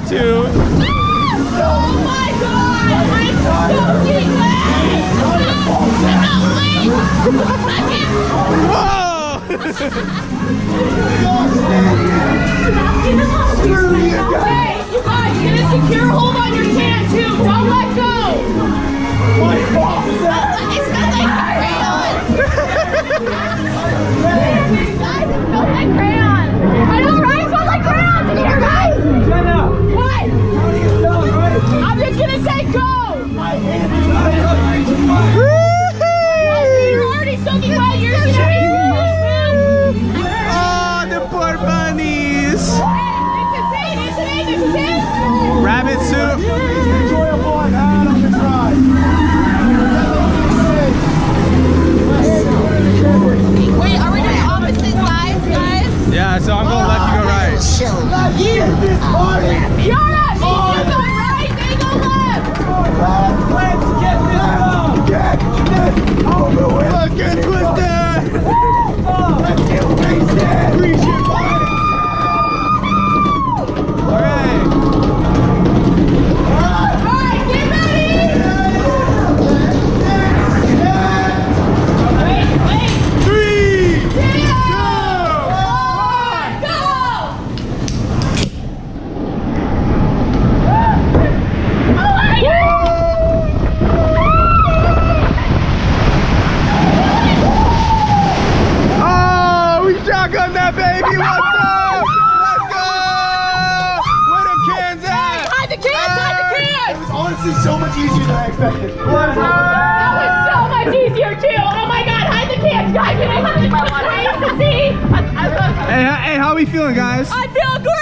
too. Oh my god! I'm soaking wet! Hey, you guys, get a secure hold on your can too. Don't let go. It smells like crayons. Guys, it smells like crayons. I know, right? It smells like crayons in here, guys. What? I'm just gonna say go. You're already soaking wet. You're gonna be Oh, the poor bunnies. This is it. Rabbit soup. Wait, are we doing opposite sides, guys? Yeah, so I'm gonna let you go right. Yara, you go right, they go left. Look at Twisted. All right. Alright, get ready. Wait. 3, 2, 1. Go! Oh, we shotgun that baby. What's up? Let's go. Where them cans at? Hide the cans, hide the cans! It was honestly so much easier than I expected. That was so much easier too! Oh my god, hide the cans, guys! Can I hide the cans to see? Hey, how we feeling, guys? I feel great!